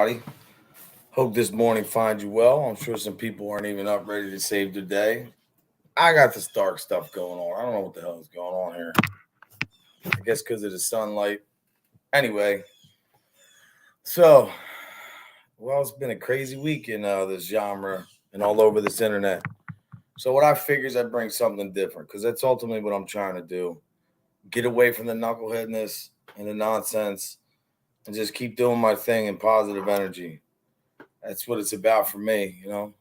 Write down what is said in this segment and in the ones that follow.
everybody. Hope this morning finds you well. I'm sure some people aren't even up ready to save their day. I got this dark stuff going on. I don't know what the hell is going on here. I guess because of the sunlight. Anyway, so, it's been a crazy week in this genre and all over this internet. So, what I figure is I bring something different because that's ultimately what I'm trying to do. Get away from the knuckleheadness and the nonsense and just keep doing my thing in positive energy. That's what it's about for me. I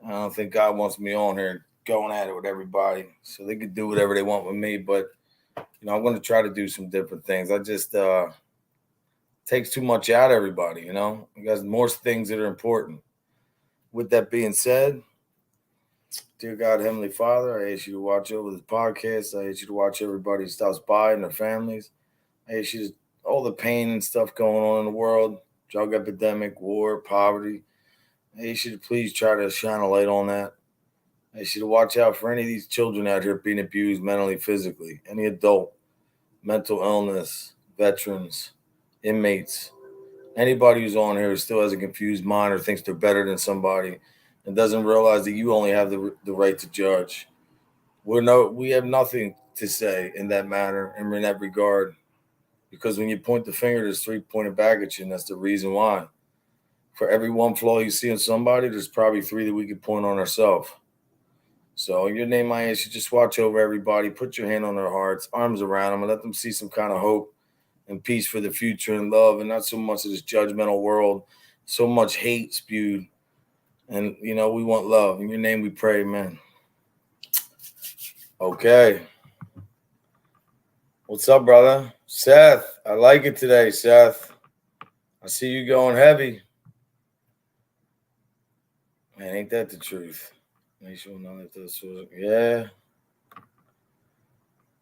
don't think God wants me on here going at it with everybody. So they could do whatever they want with me, but I'm going to try to do some different things. I just takes too much out of everybody. You got more things that are important. With that being said, dear God, Heavenly Father, I ask you to watch over this podcast. I ask you to watch everybody who stops by and their families. I ask you to all the pain and stuff going on in the world, drug epidemic, war, poverty. I ask you to please try to shine a light on that. I ask you to watch out for any of these children out here being abused mentally, physically, any adult, mental illness, veterans, inmates, anybody who's on here who still has a confused mind or thinks they're better than somebody and doesn't realize that you only have the right to judge. We have nothing to say in that matter and in that regard, because when you point the finger, there's three pointed back at you, and that's the reason why. For every one flaw you see in somebody, there's probably three that we could point on ourselves. So in your name, I ask you, just watch over everybody, put your hand on their hearts, arms around them, and let them see some kind of hope and peace for the future and love, and not so much of this judgmental world, so much hate spewed. And, we want love. In your name we pray, man. Okay. What's up, brother? Seth, I like it today, Seth. I see you going heavy. Man, ain't that the truth? Make sure none of this was, yeah.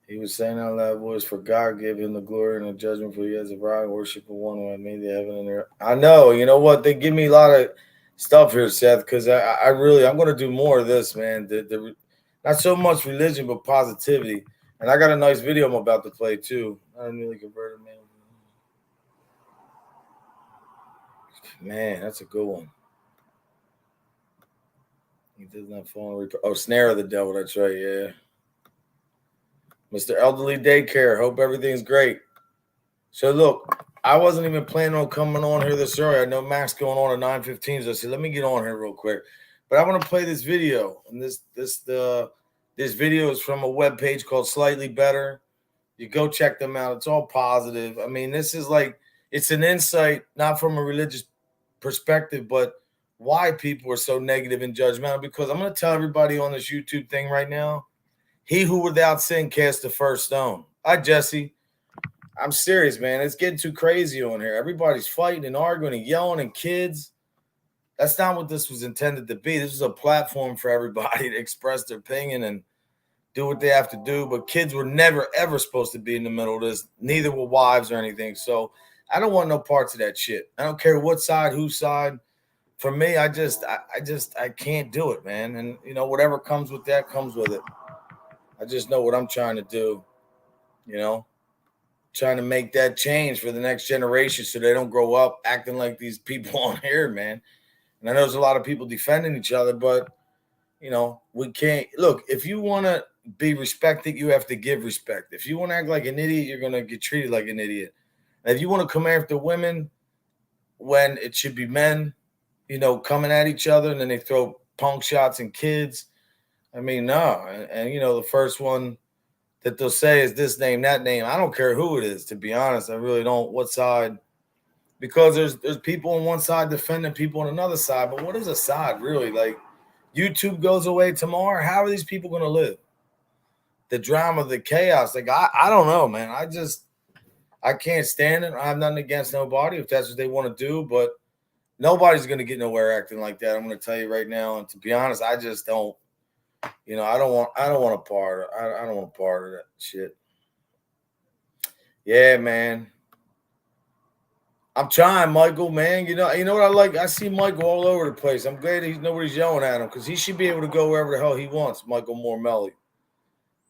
He was saying out loud voice, for God gave him the glory and the judgment, for he has a right worship of one who had made the heaven and the earth. I know. You know what? They give me a lot of stuff here, Seth, because I'm going to do more of this, man. Not so much religion, but positivity. And I got a nice video I'm about to play, too. I nearly converted, man. Man, that's a good one. He does not fall in snare of the devil. That's right, yeah. Mr. Elderly Daycare. Hope everything's great. So, look, I wasn't even planning on coming on here this early. I know Max going on at 9:15, so I said, let me get on here real quick. But I want to play this video. And this video is from a webpage called Slightly Better. You go check them out. It's all positive. I mean, this is it's an insight, not from a religious perspective, but why people are so negative and judgmental. Because I'm going to tell everybody on this YouTube thing right now, he who without sin cast the first stone. Hi, Jesse. I'm serious, man. It's getting too crazy on here. Everybody's fighting and arguing and yelling, and kids. That's not what this was intended to be. This was a platform for everybody to express their opinion and do what they have to do. But kids were never, ever supposed to be in the middle of this. Neither were wives or anything. So I don't want no parts of that shit. I don't care what side, whose side. For me, I can't do it, man. And, whatever comes with that comes with it. I just know what I'm trying to do, trying to make that change for the next generation so they don't grow up acting like these people on here, man. And I know there's a lot of people defending each other, but, we can't. Look, if you want to be respected, you have to give respect. If you want to act like an idiot, you're going to get treated like an idiot. And if you want to come after women when it should be men, coming at each other, and then they throw punk shots and kids, I mean, no. And the first one that they'll say is this name, that name. I don't care who it is, to be honest. I really don't. What side? Because there's people on one side defending people on another side. But what is a side, really? Like, YouTube goes away tomorrow. How are these people going to live? The drama, the chaos. Like, I don't know, man. I can't stand it. I have nothing against nobody if that's what they want to do. But nobody's going to get nowhere acting like that. I'm going to tell you right now. And to be honest, I just don't. I don't want a part. I don't want a part of that shit. Yeah, man. I'm trying, Michael, man. You know what I like? I see Michael all over the place. I'm glad nobody's yelling at him because he should be able to go wherever the hell he wants, Michael Mormelli.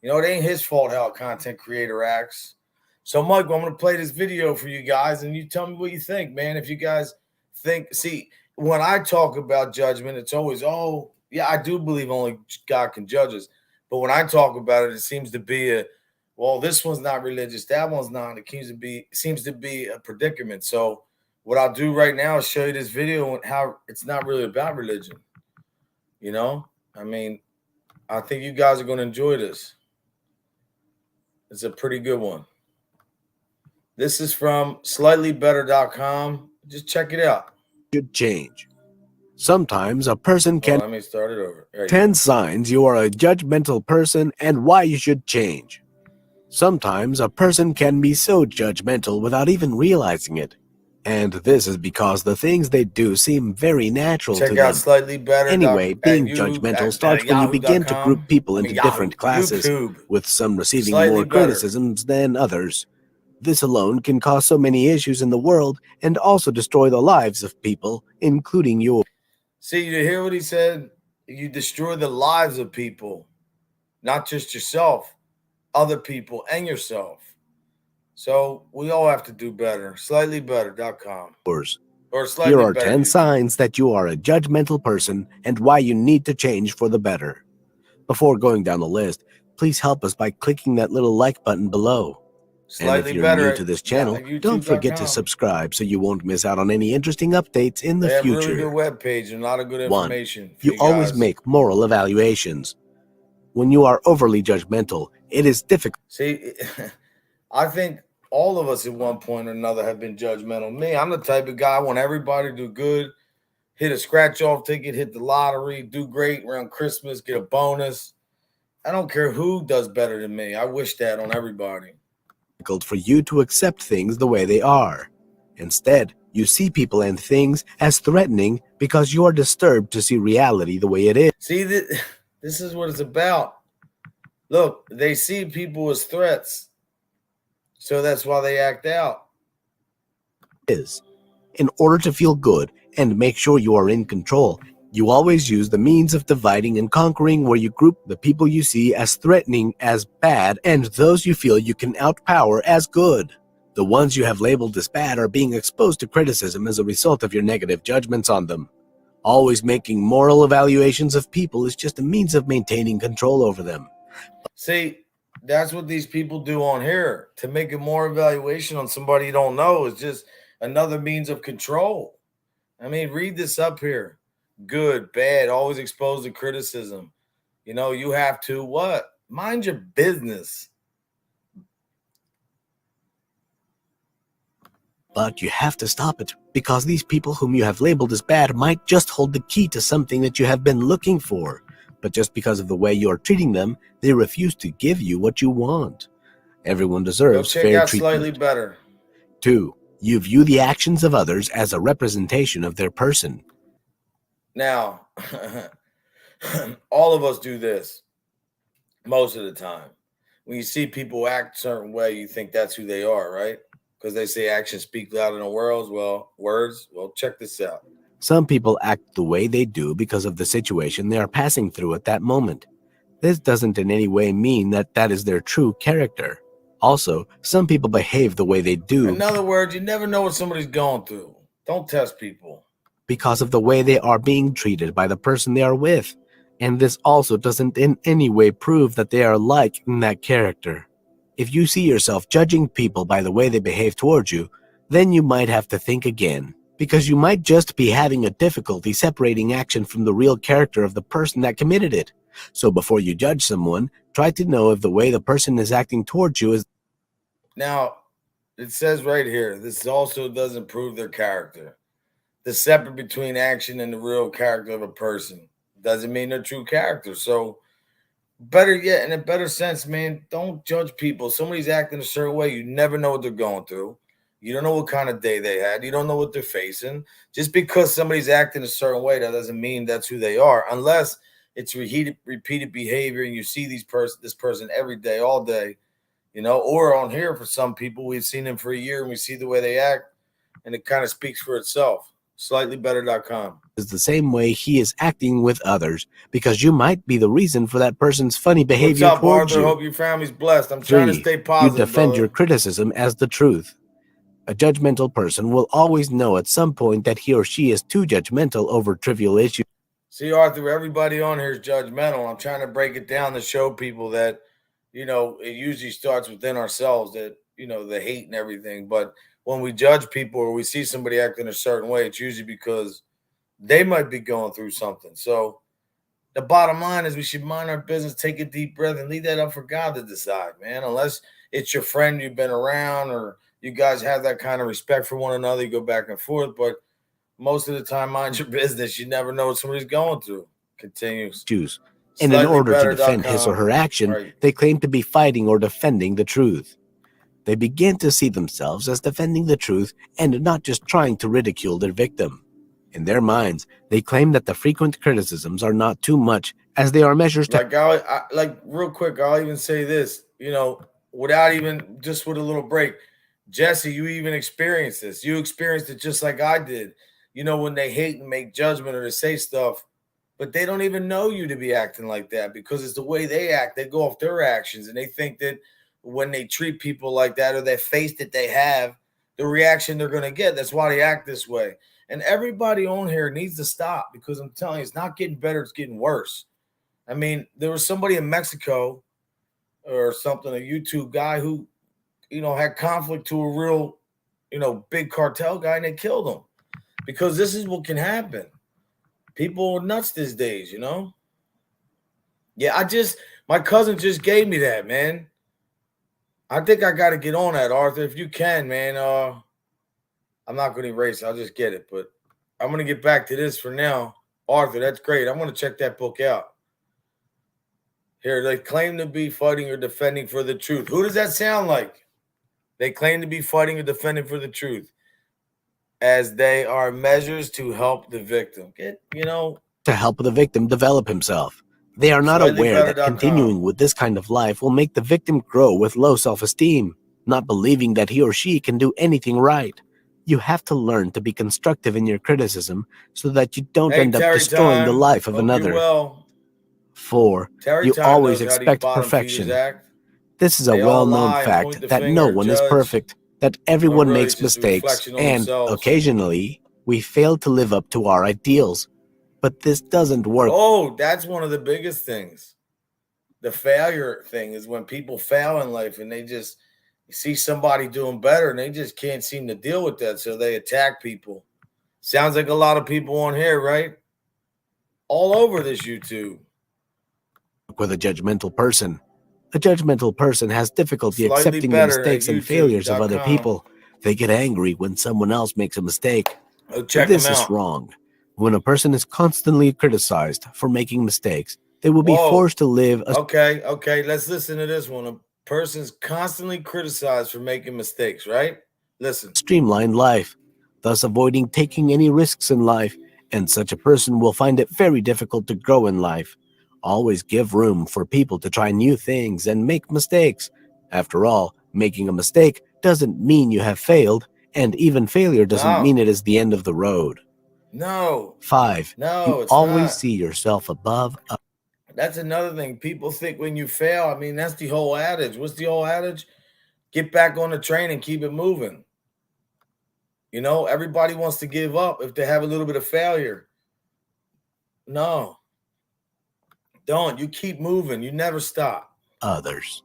It ain't his fault how a content creator acts. So, Michael, I'm going to play this video for you guys, and you tell me what you think, man. If you guys see, when I talk about judgment, it's always, oh, yeah, I do believe only God can judge us. But when I talk about it, it seems to be well, this one's not religious, that one's not. It seems to be a predicament. So what I'll do right now is show you this video and how it's not really about religion. You know, I mean, I think you guys are going to enjoy this. It's a pretty good one. This is from slightlybetter.com. Just check it out. Should change. Sometimes a person can. Let me start it over. 10 signs you are a judgmental person and why you should change. Sometimes a person can be so judgmental without even realizing it. And this is because the things they do seem very natural to them. Check out Slightly Better. Anyway, being judgmental starts when you begin to group people into different classes, with some receiving more criticisms than others. This alone can cause so many issues in the world and also destroy the lives of people, including yours. See, you hear what he said? You destroy the lives of people, not just yourself, other people, and yourself. So we all have to do better. Slightlybetter.com. Here are 10 signs that you are a judgmental person and why you need to change for the better. Before going down the list, please help us by clicking that little like button below. And if you're new to this channel, don't forget to subscribe so you won't miss out on any interesting updates in the future. Really good webpage and a lot of good information. 1. You always make moral evaluations. When you are overly judgmental, it is difficult. See, I think all of us at one point or another have been judgmental. Me, I'm the type of guy I want everybody to do good, hit a scratch-off ticket, hit the lottery, do great around Christmas, get a bonus. I don't care who does better than me. I wish that on everybody. For you to accept things the way they are. Instead, you see people and things as threatening because you are disturbed to see reality the way it is. See, this is what it's about. Look, they see people as threats, so that's why they act out. In order to feel good and make sure you are in control, you always use the means of dividing and conquering, where you group the people you see as threatening as bad and those you feel you can outpower as good. The ones you have labeled as bad are being exposed to criticism as a result of your negative judgments on them. Always making moral evaluations of people is just a means of maintaining control over them. See, that's what these people do on here. To make a moral evaluation on somebody you don't know is just another means of control. I mean, read this up here. Good, bad, always exposed to criticism. You know, you have to what? Mind your business. But you have to stop it, because these people whom you have labeled as bad might just hold the key to something that you have been looking for. But just because of the way you are treating them, they refuse to give you what you want. Everyone deserves fair treatment. Slightly Better. 2. You view the actions of others as a representation of their person. Now, all of us do this most of the time. When you see people act a certain way, you think that's who they are, right? Because they say actions speak louder than words. Well, check this out. Some people act the way they do because of the situation they are passing through at that moment. This doesn't in any way mean that that is their true character. Also, some people behave the way they do. In other words, you never know what somebody's going through. Don't test people. Because of the way they are being treated by the person they are with. And this also doesn't in any way prove that they are like in that character. If you see yourself judging people by the way they behave towards you, then you might have to think again. Because you might just be having a difficulty separating action from the real character of the person that committed it. So before you judge someone, try to know if the way the person is acting towards you is... Now, it says right here, this also doesn't prove their character. The separate between action and the real character of a person doesn't mean their true character. So better yet, in a better sense, man, don't judge people. Somebody's acting a certain way. You never know what they're going through. You don't know what kind of day they had. You don't know what they're facing. Just because somebody's acting a certain way, that doesn't mean that's who they are, unless it's repeated behavior and you see this person every day, all day, you know, or on here for some people, we've seen them for a year and we see the way they act and it kind of speaks for itself. Slightlybetter.com. Is the same way he is acting with others, because you might be the reason for that person's funny behavior towards you. Hope your family's blessed. I'm trying to stay positive. You defend your criticism as the truth. A judgmental person will always know at some point that he or she is too judgmental over trivial issues. See, Arthur, everybody on here is judgmental. I'm trying to break it down to show people that, it usually starts within ourselves, that, the hate and everything. But when we judge people or we see somebody acting a certain way, it's usually because they might be going through something. So the bottom line is we should mind our business, take a deep breath, and leave that up for God to decide, man. Unless it's your friend you've been around or you guys have that kind of respect for one another, you go back and forth. But most of the time, mind your business. You never know what somebody's going through. Continues. And in order to defend his or her action, Right. they claim to be fighting or defending the truth. They begin to see themselves as defending the truth and not just trying to ridicule their victim. In their minds, they claim that the frequent criticisms are not too much, as they are measures to... Like real quick, I'll even say this, without even, just with a little break. Jesse, you even experienced this. You experienced it just like I did. When they hate and make judgment or they say stuff, but they don't even know you to be acting like that because it's the way they act. They go off their actions and they think that when they treat people like that or that face that they have, the reaction they're going to get. That's why they act this way. And everybody on here needs to stop because I'm telling you, it's not getting better. It's getting worse. I mean, there was somebody in Mexico or something, a YouTube guy who, had conflict to a real, big cartel guy and they killed him because this is what can happen. People are nuts these days, Yeah, my cousin just gave me that, man. I think I got to get on that, Arthur. If you can, man. I'm not going to erase it. I'll just get it. But I'm going to get back to this for now. Arthur, that's great. I'm going to check that book out. Here, they claim to be fighting or defending for the truth. Who does that sound like? They claim to be fighting or defending for the truth, as they are measures to help the victim. To help the victim develop himself. They are not aware that continuing with this kind of life will make the victim grow with low self-esteem, not believing that he or she can do anything right. You have to learn to be constructive in your criticism so that you don't end up destroying the life of another. 4. You always expect perfection. This is a well-known fact that no one is perfect, that everyone makes mistakes, and occasionally we fail to live up to our ideals. But this doesn't work. Oh, that's one of the biggest things. The failure thing is when people fail in life and they just see somebody doing better and they just can't seem to deal with that. So they attack people. Sounds like a lot of people on here, right? All over this YouTube. With a judgmental person. A judgmental person has difficulty accepting the mistakes and failures of other people. They get angry when someone else makes a mistake. This is wrong. When a person is constantly criticized for making mistakes, they will be forced to live a... Okay, let's listen to this one. A person's constantly criticized for making mistakes, right? Listen. Streamlined life, thus avoiding taking any risks in life, and such a person will find it very difficult to grow in life. Always give room for people to try new things and make mistakes. After all, making a mistake doesn't mean you have failed, and even failure doesn't mean it is the end of the road. No. 5. No, you it's always not. See yourself above. That's another thing. People think when you fail, I mean, that's the whole adage. What's the whole adage? Get back on the train and keep it moving. Everybody wants to give up if they have a little bit of failure. No. Don't. You keep moving. You never stop. Others.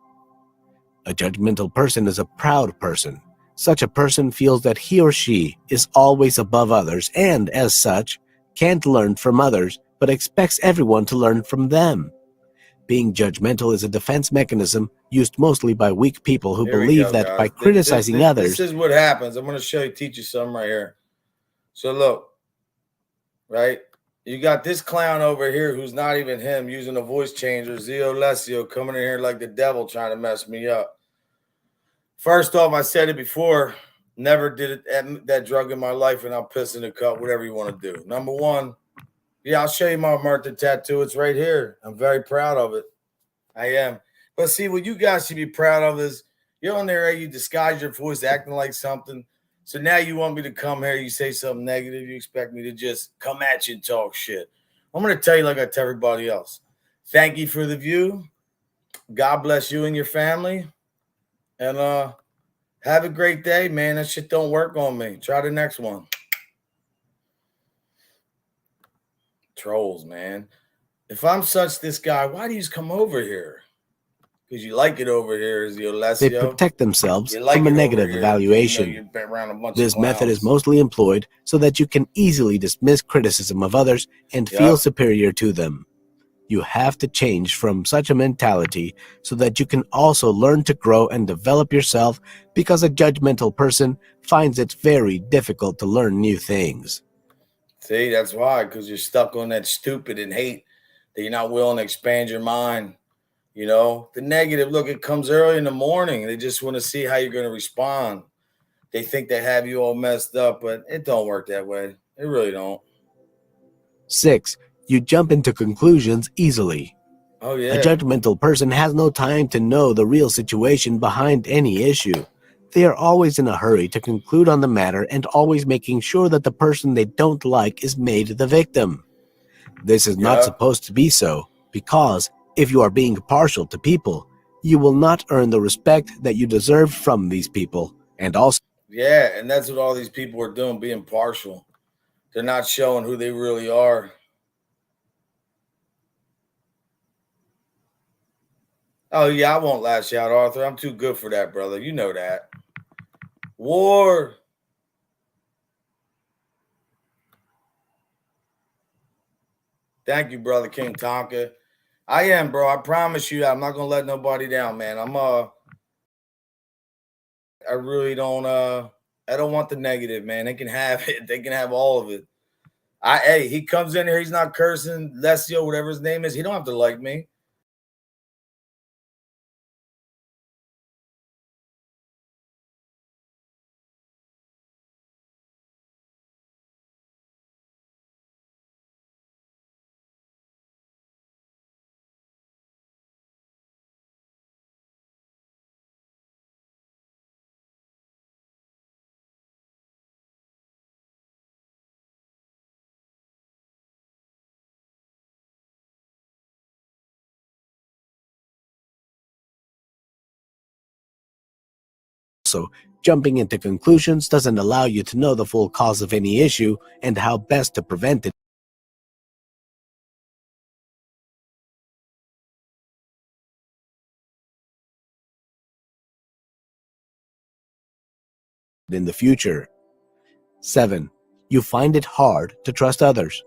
A judgmental person is a proud person. Such a person feels that he or she is always above others and, as such, can't learn from others, but expects everyone to learn from them. Being judgmental is a defense mechanism used mostly by weak people who believe that by criticizing others... This is what happens. I'm going to teach you something right here. So look, right? You got this clown over here who's not even him using a voice changer, Zio Lesio, coming in here like the devil trying to mess me up. First off, I said it before, never did that drug in my life, and I'll piss in the cup, whatever you want to do. Number one, yeah, I'll show you my Martha tattoo. It's right here. I'm very proud of it. I am. But see, what you guys should be proud of is you're on there, you disguise your voice, acting like something. So now you want me to come here, you say something negative, you expect me to just come at you and talk shit. I'm going to tell you like I tell everybody else. Thank you for the view. God bless you and your family. And Have a great day, man. That shit don't work on me. Try the next one. Trolls, man. If I'm such this guy, why do you come over here? Because you like it over here, is the They Alessio. protect themselves You like from a it over negative here, evaluation. you've been around a bunch This of method is clowns. mostly employed so that you can easily dismiss criticism of others and feel Yep. superior to them. You have to change from such a mentality so that you can also learn to grow and develop yourself, because a judgmental person finds it very difficult to learn new things. See, that's why, because you're stuck on that stupid and hate that you're not willing to expand your mind. You know, the negative, look, it comes early in the morning. They just want to see how you're going to respond. They think they have you all messed up, but it don't work that way. It really don't. 6. You jump into conclusions easily. Oh, A yeah. judgmental person has no time to know the real situation behind any issue. They are always in a hurry to conclude on the matter and always making sure that the person they don't like is made the victim. This is not Yep. supposed to be so, because if you are being partial to people, you will not earn the respect that you deserve from these people. And also, Yeah, and that's what all these people are doing, being partial. They're not showing who they really are. Oh, yeah, I won't lash out, Arthur. I'm too good for that, brother. You know that. War. Thank you, brother King Tonka. I am, bro. I promise you, I'm not gonna let nobody down, man. I really don't I don't want the negative, man. They can have it. They can have all of it. Hey, he comes in here, he's not cursing, Lesio, whatever his name is. He don't have to like me. jumping into conclusions doesn't allow you to know the full cause of any issue and how best to prevent it in the future. 7. You find it hard to trust others.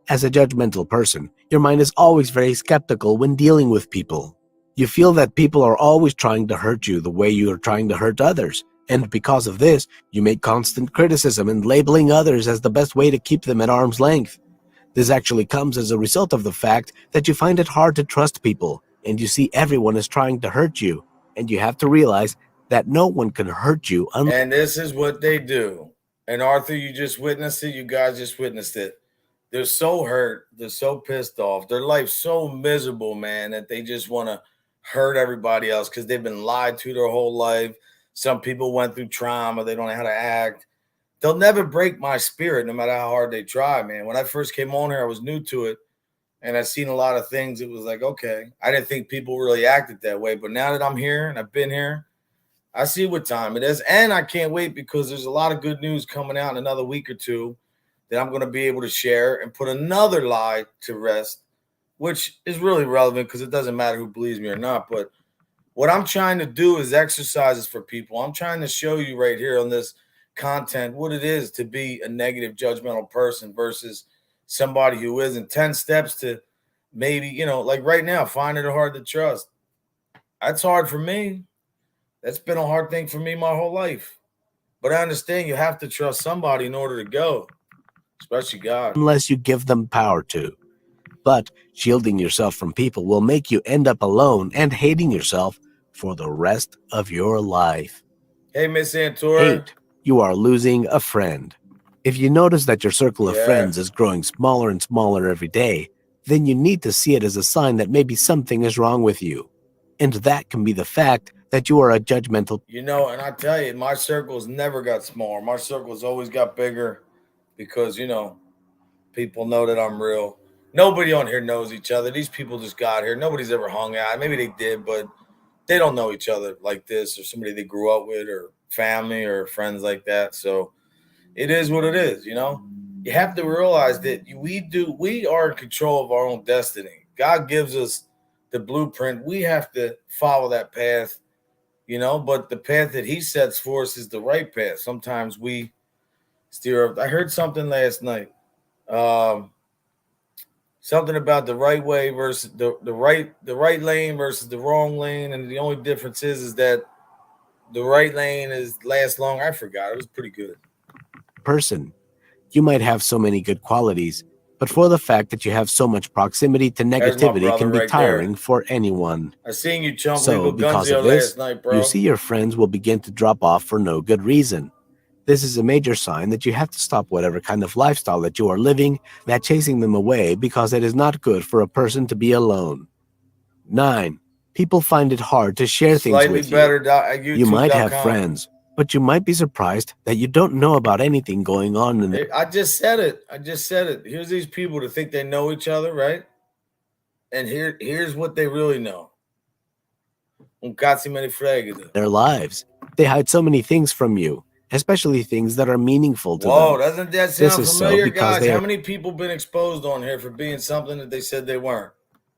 As a judgmental person, your mind is always very skeptical when dealing with people. You feel that people are always trying to hurt you the way you are trying to hurt others, and because of this, you make constant criticism and labeling others as the best way to keep them at arm's length. This actually comes as a result of the fact that you find it hard to trust people, and you see everyone is trying to hurt you, and you have to realize that no one can hurt you unless. And this is what they do. And Arthur, you just witnessed it. You guys just witnessed it. They're so hurt. They're so pissed off. Their life's so miserable, man, that they just want to hurt everybody else because they've been lied to their whole life. Some people went through trauma. They don't know how to act. They'll never break my spirit no matter how hard they try, man. When I first came on here, I was new to it. And I've seen a lot of things. It was like, okay, I didn't think people really acted that way. But now that I'm here and I've been here, I see what time it is. And I can't wait because there's a lot of good news coming out in another week or two that I'm going to be able to share and put another lie to rest, which is really relevant because it doesn't matter who believes me or not. But what I'm trying to do is exercises for people. I'm trying to show you right here on this content what it is to be a negative, judgmental person versus somebody who isn't. 10 steps to maybe, like right now, finding it hard to trust. That's hard for me. That's been a hard thing for me my whole life. But I understand you have to trust somebody in order to go, especially God. Unless you give them power to. But shielding yourself from people will make you end up alone and hating yourself for the rest of your life. Hey, Miss Antora. 8. You are losing a friend. If you notice that your circle of friends is growing smaller and smaller every day, then you need to see it as a sign that maybe something is wrong with you. And that can be the fact that you are a judgmental. And I tell you, my circles never got smaller. My circles always got bigger because, people know that I'm real. Nobody on here knows each other. These people just got here. Nobody's ever hung out. Maybe they did, but they don't know each other like this or somebody they grew up with or family or friends like that. So it is what it is, you know. You have to realize that we are in control of our own destiny. God gives us the blueprint. We have to follow that path, you know, but the path that he sets for us is the right path. Sometimes we steer up. I heard something last night. Um, Something about the right way versus the right lane versus the wrong lane, and the only difference is that the right lane is lasts long. I forgot. It was pretty good. Person. You might have so many good qualities, but for the fact that you have so much proximity to There's my negativity brother can be right tiring there. for anyone. I seen you chump So, legal because of Gunzio this, last night, you bro. see your friends will begin to drop off for no good reason. This is a major sign that you have to stop whatever kind of lifestyle that you are living, that chasing them away because it is not good for a person to be alone. 9. People find it hard to share things Slightly with you. better at You might have YouTube.com. friends, but you might be surprised that you don't know about anything going on in the I just said it. Here's these people to think they know each other, right? And here's what they really know. Un cazzo me ne frega. their lives. They hide so many things from you, especially things that are meaningful to Whoa, them. doesn't that This sound is so familiar, because guys? they How are many people been exposed on here for being something that they said they weren't?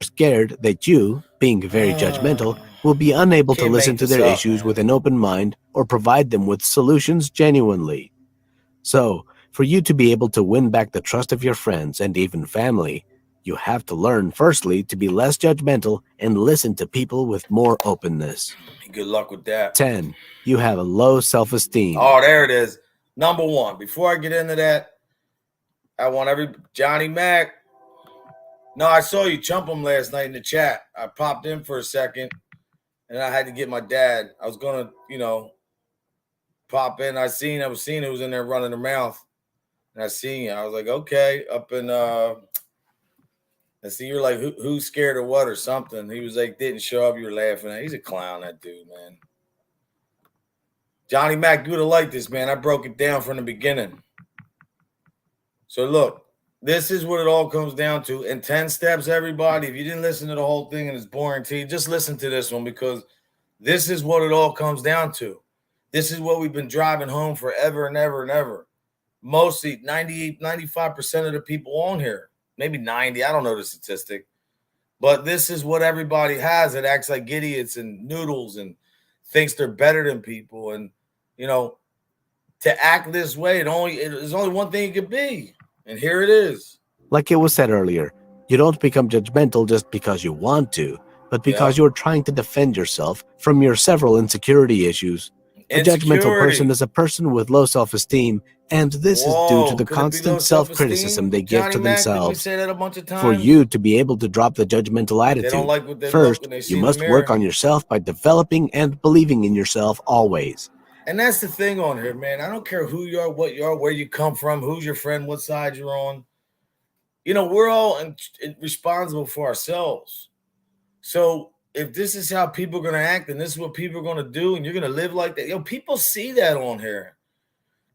scared that you, being very judgmental, will be unable to Can't listen make to this their up, issues man. with an open mind or provide them with solutions genuinely. So, for you to be able to win back the trust of your friends and even family, you have to learn, firstly, to be less judgmental and listen to people with more openness. Good luck with that. 10. You have a low self-esteem. Oh, there it is. Number one. Before I get into that, I want Johnny Mac. No, I saw you chump him last night in the chat. I popped in for a second, and I had to get my dad. I was gonna, pop in. I was seeing who was in there running their mouth, and I seen you. I was like, okay, up in I see you're like, who's scared of what or something. He was like, didn't show up. You were laughing at. He's a clown, that dude, man. Johnny Mac, you would have liked this, man. I broke it down from the beginning. So look, this is what it all comes down to. In 10 steps, everybody, if you didn't listen to the whole thing and it's boring to you, just listen to this one, because this is what it all comes down to. This is what we've been driving home forever and ever and ever. Mostly 98, 95% of the people on here, maybe 90, I don't know the statistic, but this is what everybody has that acts like idiots and noodles and thinks they're better than people. And, to act this way, there's only one thing it could be. And here it is. Like it was said earlier, you don't become judgmental just because you want to, but because you're trying to defend yourself from your several insecurity issues. A judgmental person is a person with low self-esteem, and this is due to the constant self-criticism they give to themselves. Say that a bunch of times? For you to be able to drop the judgmental attitude, they don't like what they first, look when they see you in the must mirror. work on yourself by developing and believing in yourself always. And that's the thing on here, man. I don't care who you are, what you are, where you come from, who's your friend, what side you're on. We're all responsible for ourselves. So if this is how people are going to act and this is what people are going to do and you're going to live like that, people see that on here.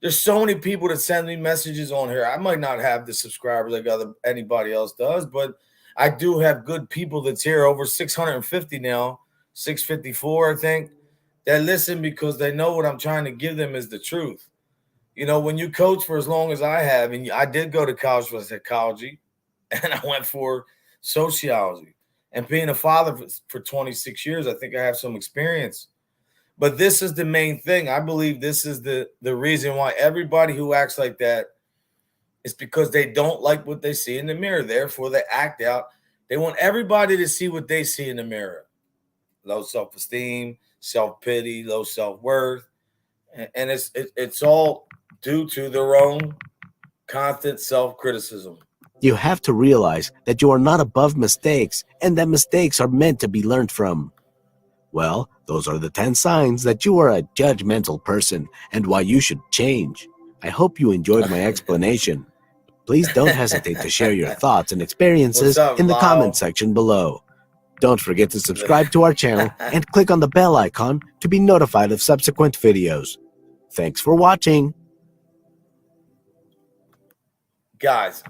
There's so many people that send me messages on here. I might not have the subscribers like anybody else does, but I do have good people that's here, over 650 now, 654, I think, that listen because they know what I'm trying to give them is the truth. When you coach for as long as I have, and I did go to college for psychology, and I went for sociology, and being a father for 26 years, I think I have some experience. But this is the main thing. I believe this is the reason why everybody who acts like that is because they don't like what they see in the mirror. Therefore, they act out. They want everybody to see what they see in the mirror. Low self-esteem, self-pity, low self-worth. And it's all due to their own constant self-criticism. You have to realize that you are not above mistakes and that mistakes are meant to be learned from. Well, those are the 10 signs that you are a judgmental person and why you should change. I hope you enjoyed my explanation. Please don't hesitate to share your thoughts and experiences in the comment section below. Don't forget to subscribe to our channel and click on the bell icon to be notified of subsequent videos. Thanks for watching. Guys,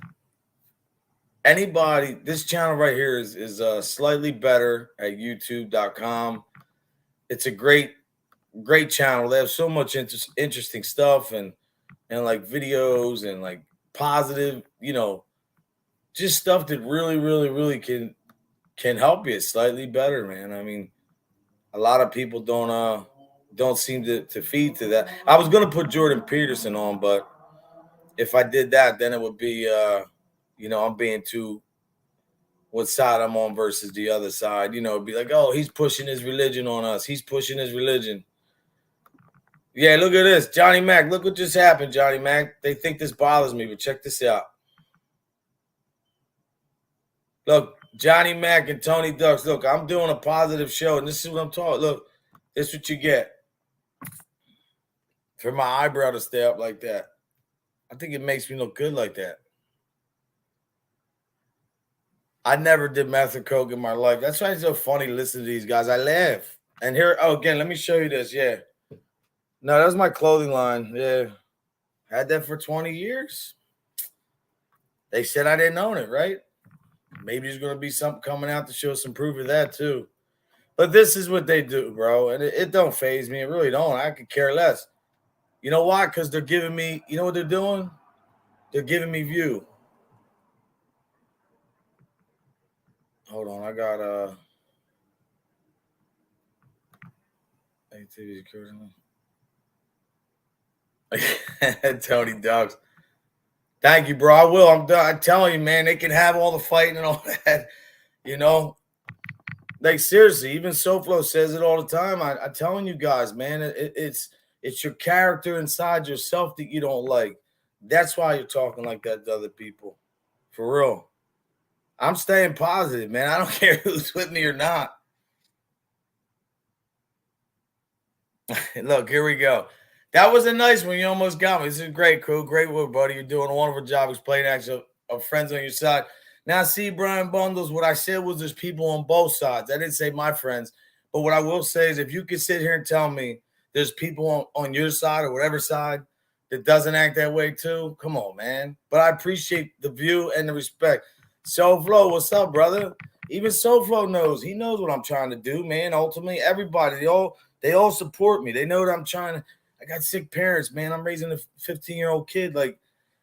this channel right here is slightly better at youtube.com. It's a great great channel. They have so much interesting stuff and like videos and like positive, just stuff that really, really, really can help you slightly better, man. I mean, a lot of people don't seem to feed to that. I was gonna put Jordan Peterson on, but if I did that, then it would be I'm being too what side I'm on versus the other side. It'd be like, oh, he's pushing his religion on us. He's pushing his religion. Yeah, look at this. Johnny Mac. Look what just happened, Johnny Mac. They think this bothers me, but check this out. Look, Johnny Mac and Tony Ducks. Look, I'm doing a positive show, and this is what I'm talking. Look, this is what you get. For my eyebrow to stay up like that. I think it makes me look good like that. I never did meth or coke in my life. That's why it's so funny listening to these guys. I laugh. And here, again, let me show you this. Yeah. No, that was my clothing line. Yeah. Had that for 20 years. They said I didn't own it, right? Maybe there's going to be something coming out to show some proof of that too. But this is what they do, bro. And it don't faze me. It really don't. I could care less. You know why? Because they're giving me, you know what they're doing? They're giving me view. Hold on. I got Tony Ducks. Thank you, bro. I will. I'm telling you, man, they can have all the fighting and all that. Like seriously, even SoFlo says it all the time. I'm telling you guys, man, it's your character inside yourself that you don't like. That's why you're talking like that to other people. For real. I'm staying positive, man. I don't care who's with me or not. Look, here we go. That was a nice one. You almost got me. This is great, cool. Great work, buddy. You're doing a wonderful job explaining action of friends on your side. Now, see, Brian Bundles, what I said was there's people on both sides. I didn't say my friends. But what I will say is if you could sit here and tell me there's people on your side or whatever side that doesn't act that way too, come on, man. But I appreciate the view and the respect. SoFlo, what's up, brother? Even SoFlo knows. He knows what I'm trying to do, man. Ultimately, everybody, they all support me. They know that I'm trying to. I got sick parents, man. I'm raising a 15-year-old kid. Like,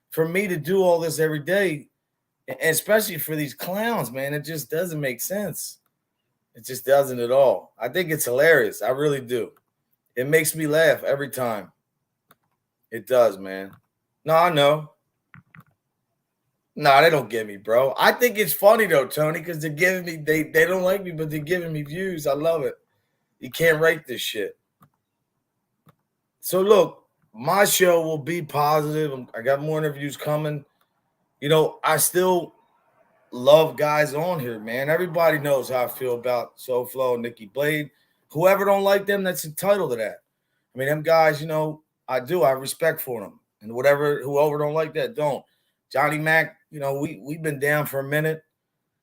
for me to do all this every day, and especially for these clowns, man, it just doesn't make sense. It just doesn't at all. I think it's hilarious. I really do. It makes me laugh every time. It does, man. No, I know. No, they don't get me, bro. I think it's funny, though, Tony, because they're giving me, they don't like me, but they're giving me views. I love it. You can't rate this shit. So, look, my show will be positive. I got more interviews coming. I still love guys on here, man. Everybody knows how I feel about SoFlo, Nikki Blade. Whoever don't like them, that's entitled to that. I mean, them guys, I do. I have respect for them. And whoever don't like that, don't. Johnny Mac, we've been down for a minute.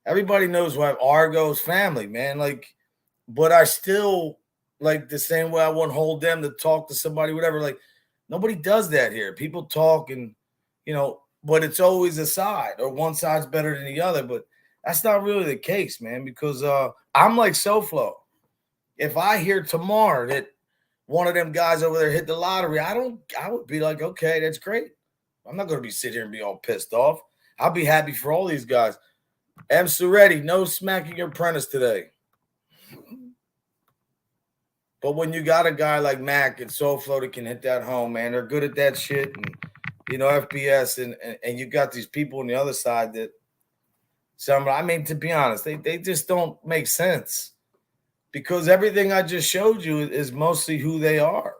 Everybody knows who I'm Argo's family, man. Like, but I still, like, the same way I wouldn't hold them to talk to somebody, whatever. Like, nobody does that here. People talk and, but it's always a side or one side's better than the other. But that's not really the case, man, because I'm like SoFlo. If I hear tomorrow that one of them guys over there hit the lottery, I would be like, okay, that's great. I'm not going to be sitting here and be all pissed off. I'll be happy for all these guys. M. Soretti, no smacking your apprentice today. But when you got a guy like Mac and SoFlo that can hit that home, man, they're good at that shit. And, FBS, and you got these people on the other side that to be honest, they just don't make sense. Because everything I just showed you is mostly who they are.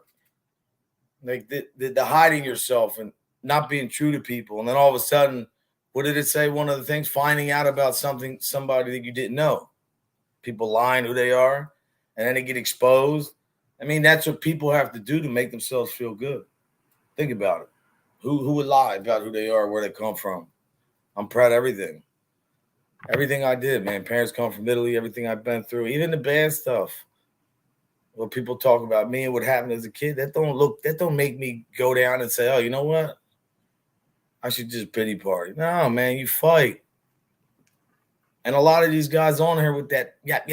Like the hiding yourself and not being true to people. And then all of a sudden, what did it say? One of the things, finding out about somebody that you didn't know. People lying who they are, and then they get exposed. I mean, that's what people have to do to make themselves feel good. Think about it. Who would lie about who they are, where they come from? I'm proud of everything. Everything I did, man. Parents come from Italy, everything I've been through, even the bad stuff. When people talk about me and what happened as a kid, that don't make me go down and say, oh, you know what? I should just pity party. No, man, you fight. And a lot of these guys on here with that yap.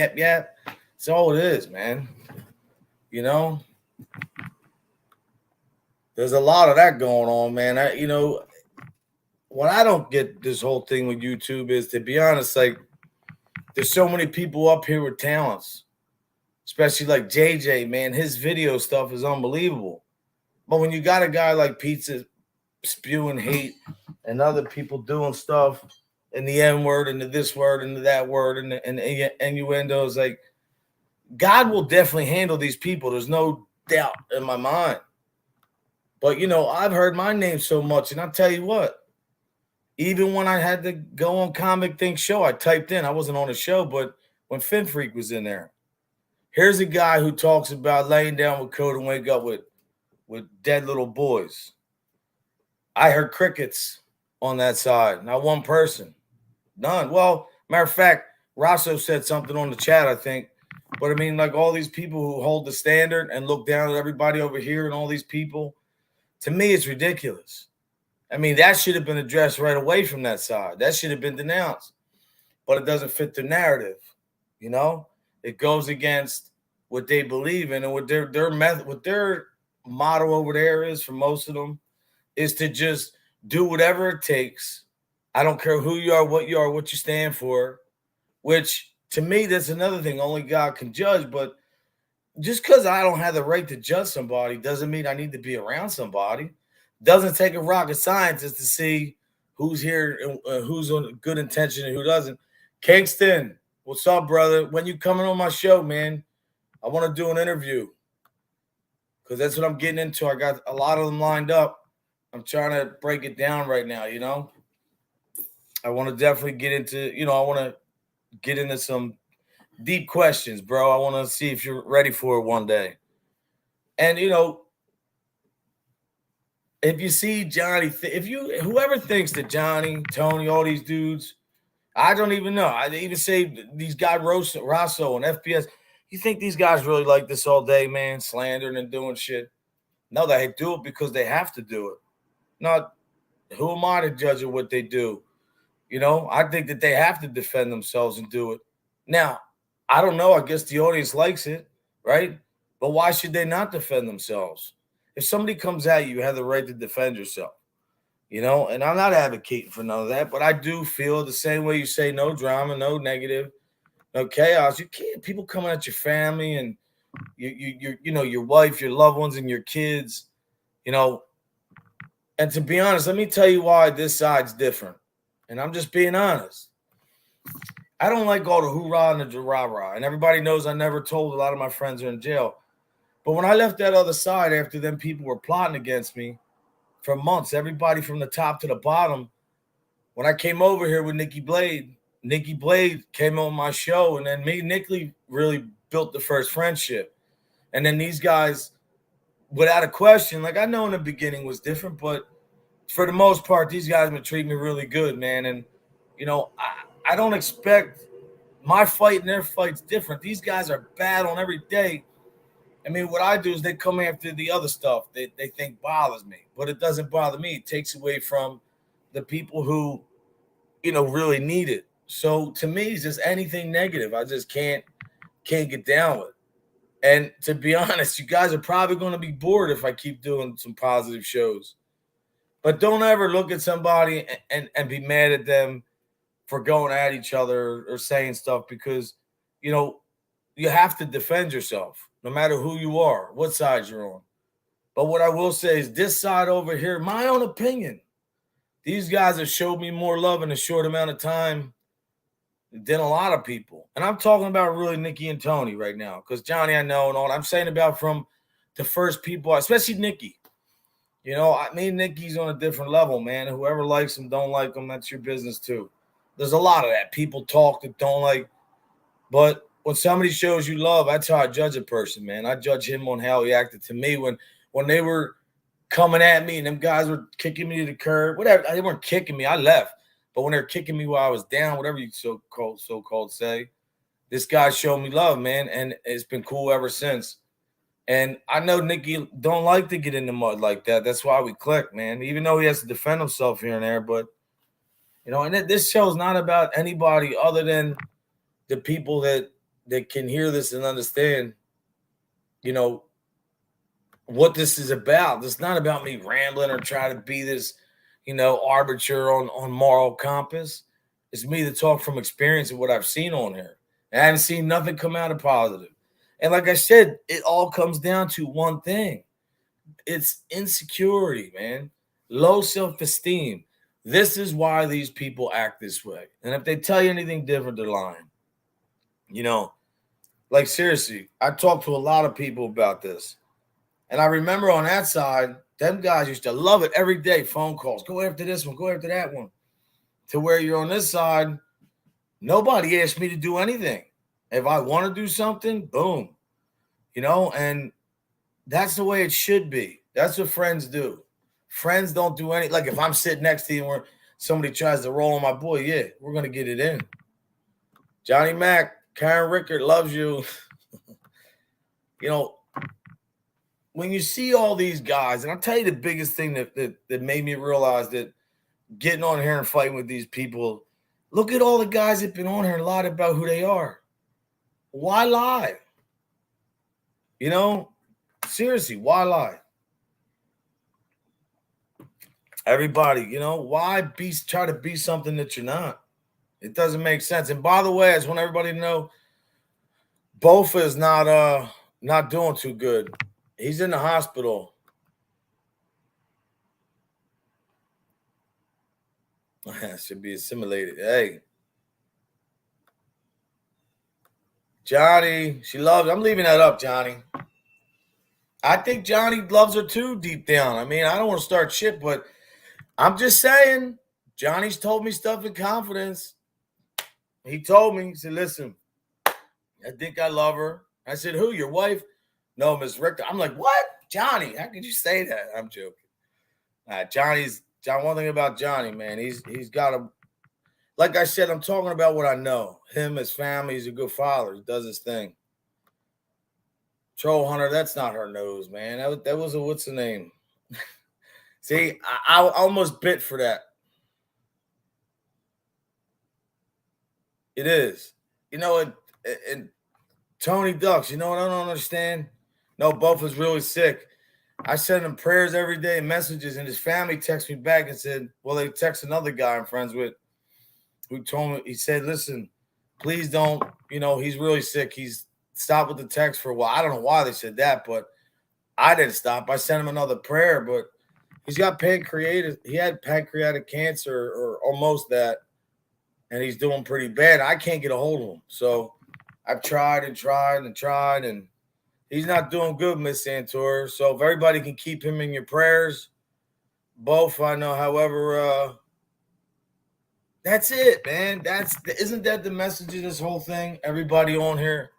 It's all it is, man. There's a lot of that going on, man. What I don't get this whole thing with YouTube is, to be honest, like, there's so many people up here with talents, especially like JJ, man. His video stuff is unbelievable. But when you got a guy like Pizza spewing hate and other people doing stuff in the N word and the this word and the that word and the innuendos, like, God will definitely handle these people. There's no doubt in my mind. But, I've heard my name so much, and I'll tell you what, even when I had to go on Comic Think Show, I typed in, I wasn't on the show, but when Fin Freak was in there, here's a guy who talks about laying down with code and wake up with dead little boys. I heard crickets on that side. Not one person. None. Well, matter of fact, Rosso said something on the chat, I think. But I mean, like, all these people who hold the standard and look down at everybody over here and all these people, to me, it's ridiculous. I mean, that should have been addressed right away from that side. That should have been denounced. But it doesn't fit the narrative. It goes against what they believe in, and what their method, what their motto over there is for most of them, is to just do whatever it takes. I don't care who you are, what you stand for, which to me, that's another thing. Only God can judge. But just because I don't have the right to judge somebody doesn't mean I need to be around somebody. Doesn't take a rocket scientist to see who's here and who's on good intention and who doesn't. Kingston, what's up, brother? When you coming on my show, man? I want to do an interview because that's what I'm getting into. I got a lot of them lined up. I'm trying to break it down right now, I want to definitely get into, I want to get into some deep questions, bro. I want to see if you're ready for it one day. And, if you see Johnny, whoever thinks that Johnny, Tony, all these dudes, I don't even know. I even say these guys, Rosso and FPS, you think these guys really like this all day, man, slandering and doing shit? No, they do it because they have to do it. Not, who am I to judge what they do? I think that they have to defend themselves and do it. Now, I don't know. I guess the audience likes it, right? But why should they not defend themselves? If somebody comes at you, you have the right to defend yourself, and I'm not advocating for none of that, but I do feel the same way you say no drama, no negative, no chaos. You can't, people coming at your family and your wife, your loved ones, and your kids, and to be honest, let me tell you why this side's different. And I'm just being honest. I don't like all the hoorah and the rah-rah. And everybody knows I never told a lot of my friends are in jail. But when I left that other side after them people were plotting against me for months, everybody from the top to the bottom, when I came over here with Nikki Blade came on my show, and then me and Nikki really built the first friendship. And then these guys, without a question, like, I know in the beginning was different, but for the most part, these guys been treating me really good, man. And, I don't expect my fight and their fight's different. These guys are battling every day. I mean, what I do is they come after the other stuff they think bothers me, but it doesn't bother me. It takes away from the people who, really need it. So to me, it's just anything negative, I just can't get down with. And to be honest, you guys are probably going to be bored if I keep doing some positive shows. But don't ever look at somebody and be mad at them for going at each other or saying stuff, because, you have to defend yourself no matter who you are, what side you're on. But what I will say is this side over here, my own opinion, these guys have showed me more love in a short amount of time than a lot of people. And I'm talking about really Nikki and Tony right now, because Johnny I know and all. I'm saying about from the first people, especially Nikki. I mean, Nikki's on a different level, man. Whoever likes him, don't like him, that's your business too. There's a lot of that. People talk that don't like. But when somebody shows you love, that's how I judge a person, man. I judge him on how he acted to me when they were coming at me and them guys were kicking me to the curb. Whatever, they weren't kicking me. I left. But when they're kicking me while I was down, whatever you so-called say, this guy showed me love, man, and it's been cool ever since. And I know Nikki don't like to get in the mud like that. That's why we click, man. Even though he has to defend himself here and there, but and this show's not about anybody other than the people that can hear this and understand, what this is about. It's not about me rambling or trying to be this, arbiter on moral compass. It's me to talk from experience of what I've seen on here. And I haven't seen nothing come out of positive. And like I said, it all comes down to one thing. It's insecurity, man. Low self-esteem. This is why these people act this way. And if they tell you anything different, they're lying. Like seriously, I talked to a lot of people about this. And I remember on that side, them guys used to love it every day. Phone calls, go after this one, go after that one. To where you're on this side, nobody asked me to do anything. If I want to do something, boom. And that's the way it should be. That's what friends do. Friends don't do any, like if I'm sitting next to you and somebody tries to roll on my boy, yeah, we're going to get it in. Johnny Mac, Karen Rickard loves you. When you see all these guys, and I'll tell you the biggest thing that made me realize that getting on here and fighting with these people, look at all the guys that have been on here and lied about who they are. Why lie? Seriously, why lie? Everybody, why try to be something that you're not? It doesn't make sense. And by the way, I just want everybody to know, Bofa is not doing too good. He's in the hospital. Should be assimilated. Hey. Johnny, she loves. I'm leaving that up, Johnny. I think Johnny loves her too, deep down. I mean, I don't want to start shit, but I'm just saying, Johnny's told me stuff in confidence. He told me, he said, listen, I think I love her. I said, who, your wife? No, Miss Richter. I'm like, what? Johnny, how could you say that? I'm joking. John, one thing about Johnny, man, he's got a, like I said, I'm talking about what I know. Him, his family, he's a good father. He does his thing. Troll Hunter, that's not her nose, man. That was a, what's the name? See, I almost bit for that. It is. And Tony Ducks, you know what I don't understand? No, Buffa's really sick. I send him prayers every day, messages, and his family texts me back and said, well, they text another guy I'm friends with who told me, he said, listen, please don't, he's really sick. He's stopped with the text for a while. I don't know why they said that, but I didn't stop. I sent him another prayer, but he's got he had pancreatic cancer or almost that, and he's doing pretty bad. I can't get a hold of him. So I've tried and tried and tried, and he's not doing good, Miss Santor. So if everybody can keep him in your prayers, both I know, however, that's it, man. Isn't that the message of this whole thing? Everybody on here.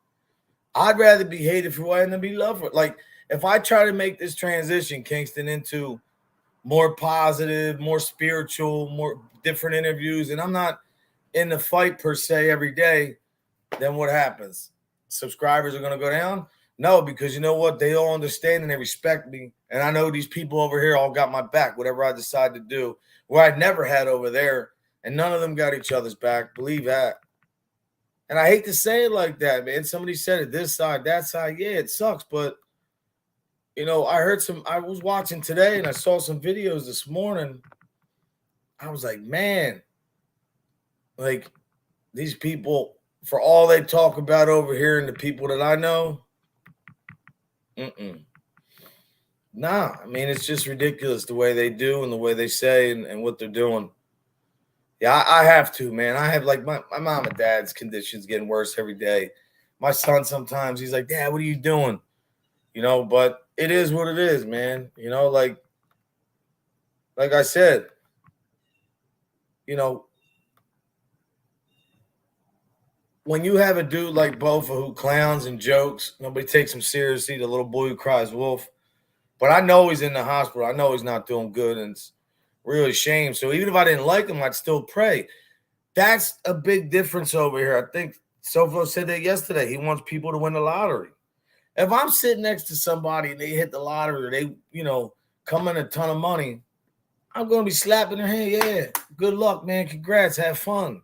I'd rather be hated for what than be loved for. Like, if I try to make this transition, Kingston, into more positive, more spiritual, more different interviews, and I'm not in the fight per se every day, then what happens? Subscribers are going to go down? No, because you know what? They all understand and they respect me. And I know these people over here all got my back, whatever I decide to do, where I never had over there. And none of them got each other's back. Believe that. And I hate to say it like that, man. Somebody said it, this side, that side. Yeah, it sucks. But, I was watching today and I saw some videos this morning. I was like, man, like these people, for all they talk about over here and the people that I know, nah, I mean, it's just ridiculous the way they do and the way they say and what they're doing. Yeah, I have to, man. I have like my mom and dad's conditions getting worse every day. My son sometimes he's like, Dad, what are you doing? But it is what it is, man. Like I said, when you have a dude like Bofa who clowns and jokes, nobody takes him seriously, the little boy who cries wolf. But I know he's in the hospital. I know he's not doing good, and it's really a shame. So even if I didn't like him, I'd still pray. That's a big difference over here. I think Soflo said that yesterday. He wants people to win the lottery. If I'm sitting next to somebody and they hit the lottery or they, come in a ton of money, I'm going to be slapping their hand. Yeah, good luck, man. Congrats. Have fun.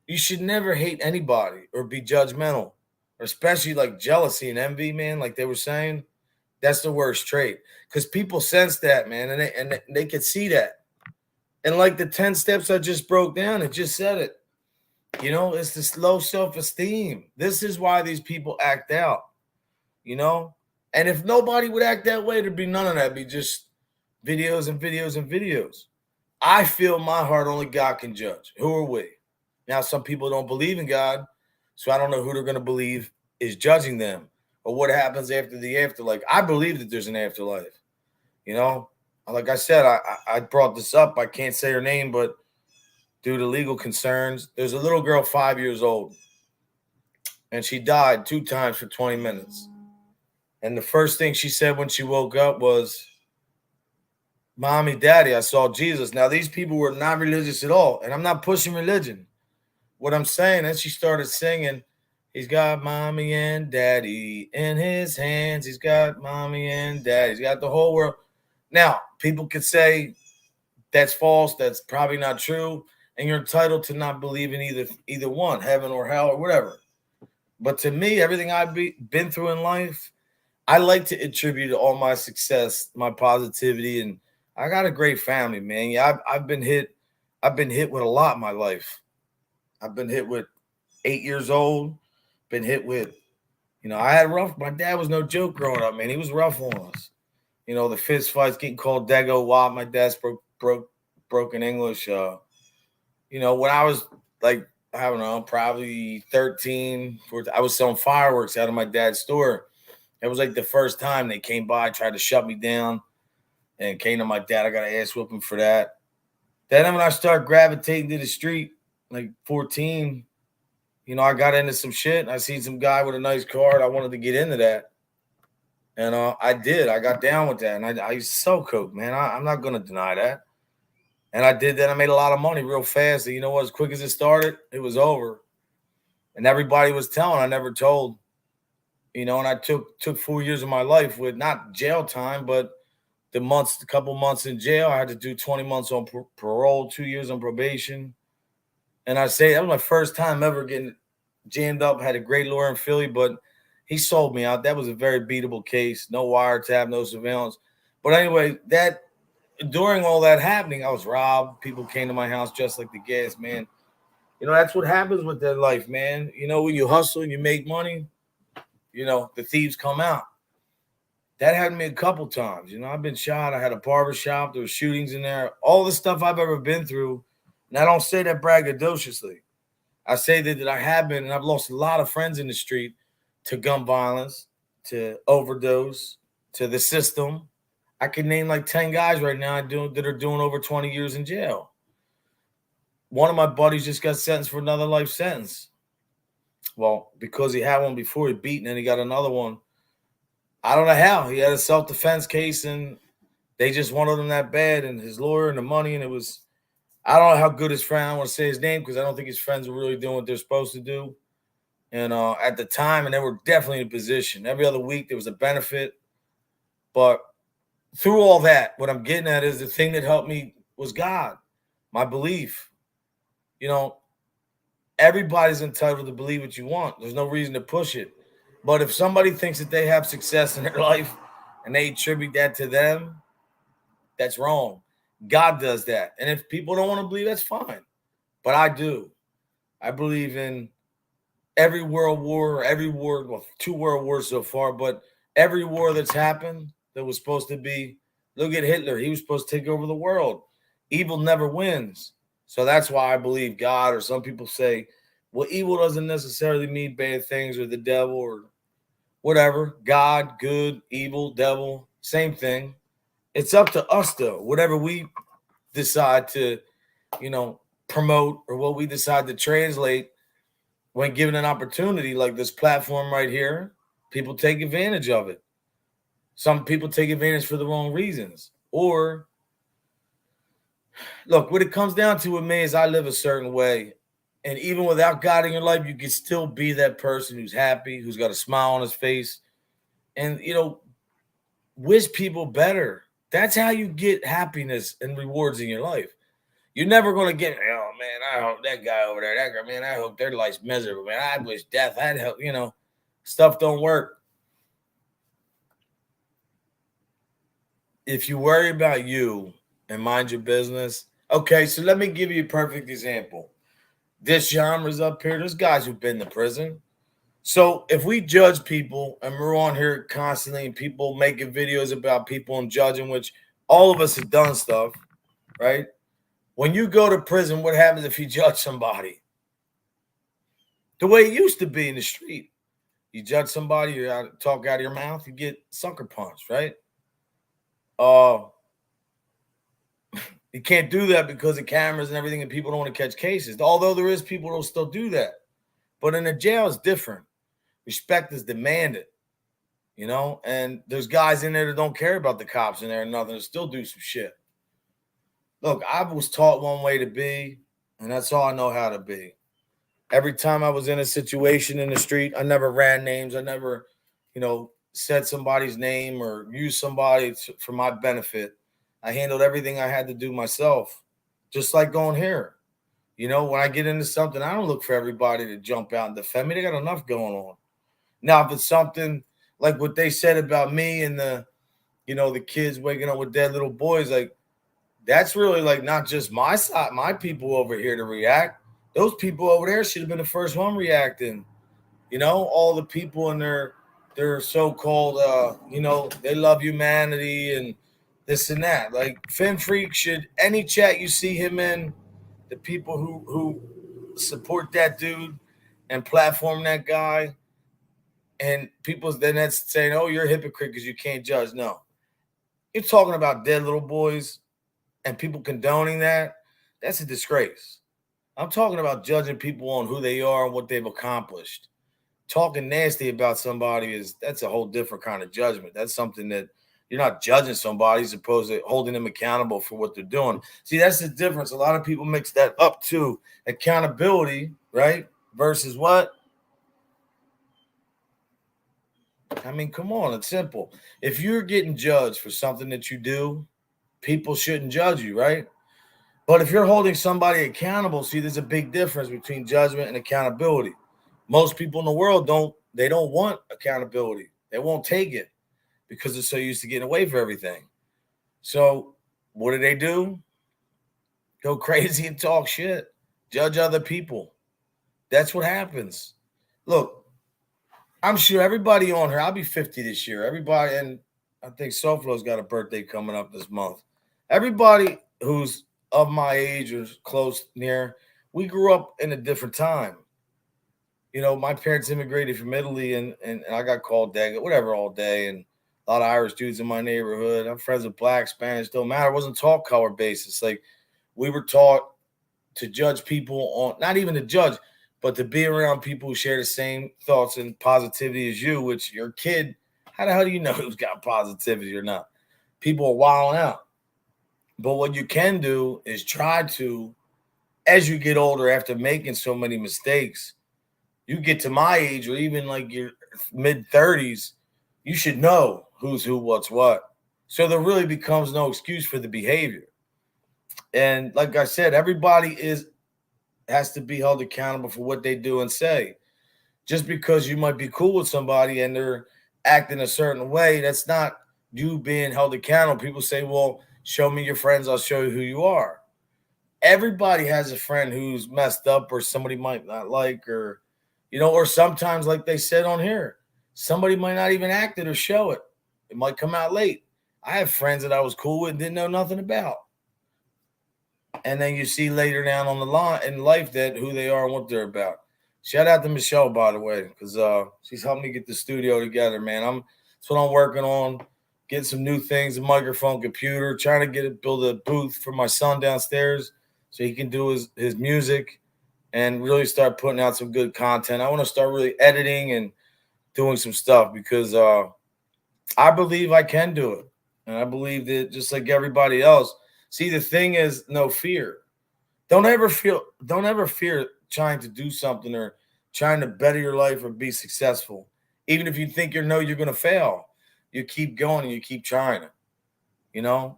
You should never hate anybody or be judgmental, or especially like jealousy and envy, man, like they were saying. That's the worst trait, because people sense that, man, and they can see that. And like the 10 steps I just broke down, it just said it. It's this low self-esteem. This is why these people act out, you know? And if nobody would act that way, there'd be none of that. It'd be just videos and videos and videos. I feel my heart only God can judge. Who are we? Now, some people don't believe in God, so I don't know who they're going to believe is judging them or what happens after the afterlife. I believe that there's an afterlife. Like I said, I brought this up. I can't say her name, but due to legal concerns, there's a little girl 5 years old, and she died 2 times for 20 minutes. And the first thing she said when she woke up was, "Mommy, Daddy, I saw Jesus." Now, these people were not religious at all, and I'm not pushing religion. What I'm saying is she started singing, "He's got mommy and daddy in his hands. He's got mommy and daddy. He's got the whole world." Now, people could say that's false. That's probably not true. And you're entitled to not believe in either one, heaven or hell or whatever. But to me, everything I've been through in life, I like to attribute all my success, my positivity, and I got a great family, man. Yeah, I've been hit with a lot in my life. I've been hit with 8 years old, been hit with, I had rough. My dad was no joke growing up, man. He was rough on us. The fist fights, getting called Dago Wop. My dad spoke broken English. When I was like, I don't know, probably 13, 14, I was selling fireworks out of my dad's store. It was like the first time they came by, tried to shut me down, and came to my dad. I got an ass whooping for that. Then when I started gravitating to the street, like 14, I got into some shit. And I seen some guy with a nice car, and I wanted to get into that. And I did. I got down with that. And I used to sell coke, man. I'm not going to deny that. And I did that. I made a lot of money real fast. And as quick as it started, it was over. And everybody was telling. I never told. And I took 4 years of my life with not jail time, but a couple months in jail. I had to do 20 months on parole, 2 years on probation. And I say that was my first time ever getting jammed up. Had a great lawyer in Philly, but he sold me out. That was a very beatable case. No wiretap, no surveillance. But anyway, during all that happening, I was robbed. People came to my house just like the gas, man. That's what happens with that life, man. When you hustle and you make money, the thieves come out. That happened to me a couple times. I've been shot. I had a barber shop. There were shootings in there. All the stuff I've ever been through. And I don't say that braggadociously. I say that I have been, and I've lost a lot of friends in the street to gun violence, to overdose, to the system. I can name like 10 guys right now that are doing over 20 years in jail. One of my buddies just got sentenced for another life sentence. Well, because he had one before, he beat, and then he got another one. I don't know how. He had a self-defense case, and they just wanted him that bad, and his lawyer and the money, and it was, I don't know how good his friend, I don't want to say his name because I don't think his friends were really doing what they're supposed to do. And at the time, and they were definitely in a position. Every other week, there was a benefit. But through all that, what I'm getting at is the thing that helped me was God, my belief. Everybody's entitled to believe what you want. There's no reason to push it. But if somebody thinks that they have success in their life and they attribute that to them, that's wrong. God does that. And if people don't want to believe, that's fine. But I do. I believe in every world war, well, 2 world wars so far, but every war that's happened that was supposed to be, look at Hitler. He was supposed to take over the world. Evil never wins. So that's why I believe God, or some people say, well, evil doesn't necessarily mean bad things or the devil or whatever. God, good, evil, devil, same thing. It's up to us, though. Whatever we decide to, promote, or what we decide to translate when given an opportunity like this platform right here, people take advantage of it. Some people take advantage for the wrong reasons. Or, look, what it comes down to with me is I live a certain way. And even without God in your life, you can still be that person who's happy, who's got a smile on his face. And, wish people better. That's how you get happiness and rewards in your life. You're never going to get, oh, man, I hope that guy over there, that guy, man, I hope their life's miserable, man. I wish death, I'd help, stuff don't work. if you worry about you and mind your business, okay, so let me give you a perfect example. This genre's up here. There's guys who've been to prison. So if we judge people and we're on here constantly and people making videos about people and judging, which all of us have done stuff, right? When you go to prison, what happens if you judge somebody? The way it used to be in the street. You judge somebody, you talk out of your mouth, you get sucker punched, right? Uh, you can't do that because of cameras and everything, and people don't want to catch cases. Although there is people who'll still do that, but in the jail it's different. Respect is demanded, and there's guys in there that don't care about the cops in there and nothing, to still do some shit. Look, I was taught one way to be, and that's all I know how to be. Every time I was in a situation in the street, I never ran names. I never, said somebody's name or used somebody for my benefit. I handled everything I had to do myself, just like going here. When I get into something, I don't look for everybody to jump out and defend me. They got enough going on. Now, if it's something like what they said about me and the kids waking up with dead little boys, like that's really like not just my side, my people over here to react. Those people over there should have been the first one reacting. All the people in their so-called, they love humanity and this and that. Like Finn Freak should, any chat you see him in, the people who support that dude and platform that guy, and people then that's saying, oh, you're a hypocrite because you can't judge. No. You're talking about dead little boys and people condoning that. That's a disgrace. I'm talking about judging people on who they are and what they've accomplished. Talking nasty about somebody that's a whole different kind of judgment. That's something that you're not judging somebody as opposed to holding them accountable for what they're doing. See, that's the difference. A lot of people mix that up too. Accountability, right? Versus what? I mean, come on, it's simple. If you're getting judged for something that you do, people shouldn't judge you, right? But if you're holding somebody accountable, see, there's a big difference between judgment and accountability. Most people in the world don't want accountability. They won't take it because they're so used to getting away from everything. So what do? Go crazy and talk shit. Judge other people. That's what happens. Look, I'm sure everybody on here, I'll be 50 this year. Everybody, and I think Soflo's got a birthday coming up this month. Everybody who's of my age or close near, we grew up in a different time. My parents immigrated from Italy and I got called dad, whatever, all day. And a lot of Irish dudes in my neighborhood. I'm friends with black, Spanish, don't matter. It wasn't taught color basis. Like we were taught to judge people on, not even to judge, but to be around people who share the same thoughts and positivity as you, which your kid, how the hell do you know who's got positivity or not? People are wilding out. But what you can do is try to, as you get older, after making so many mistakes, you get to my age or even like your mid-30s, you should know who's who, what's what. So there really becomes no excuse for the behavior. And like I said, everybody has to be held accountable for what they do and say. Just because you might be cool with somebody and they're acting a certain way, that's not you being held accountable. People say, well, show me your friends, I'll show you who you are. Everybody has a friend who's messed up or somebody might not like, or sometimes, like they said on here, somebody might not even act it or show it. It might come out late. I have friends that I was cool with and didn't know nothing about. And then you see later down on the line in life that who they are and what they're about. Shout out to Michelle, by the way, because she's helped me get the studio together, man. That's what I'm working on, getting some new things, a microphone, computer, trying to build a booth for my son downstairs so he can do his music and really start putting out some good content. I want to start really editing and doing some stuff because I believe I can do it. And I believe that just like everybody else. See, the thing is no fear. Don't ever fear trying to do something or trying to better your life or be successful. Even if you think you're going to fail, you keep going and you keep trying it,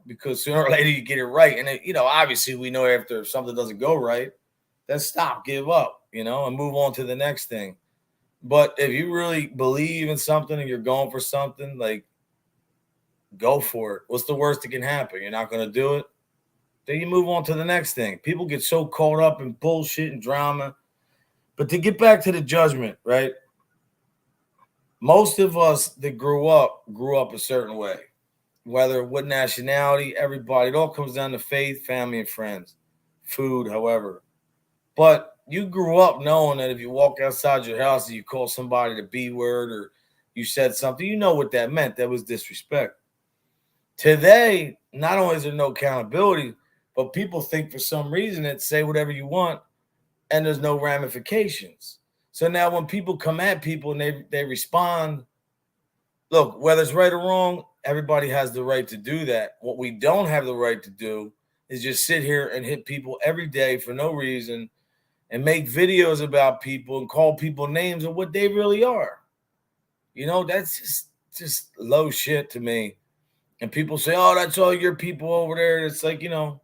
because sooner or later you get it right. And, obviously we know after something doesn't go right, then stop, give up, and move on to the next thing. But if you really believe in something and you're going for something, like Go for it. What's the worst that can happen? You're not going to do it? Then you move on to the next thing. People get so caught up in bullshit and drama. But to get back to the judgment, right? Most of us that grew up a certain way. Whether what nationality, everybody, it all comes down to faith, family, and friends, food, however. But you grew up knowing that if you walk outside your house and you call somebody the B word or you said something, you know what that meant. That was disrespect. Today, not only is there no accountability, but people think for some reason that say whatever you want and there's no ramifications. So now when people come at people and they respond, look, whether it's right or wrong, everybody has the right to do that. What we don't have the right to do is just sit here and hit people every day for no reason and make videos about people and call people names of what they really are. You know, that's just low shit to me. And people say, oh, that's all your people over there. It's like, no,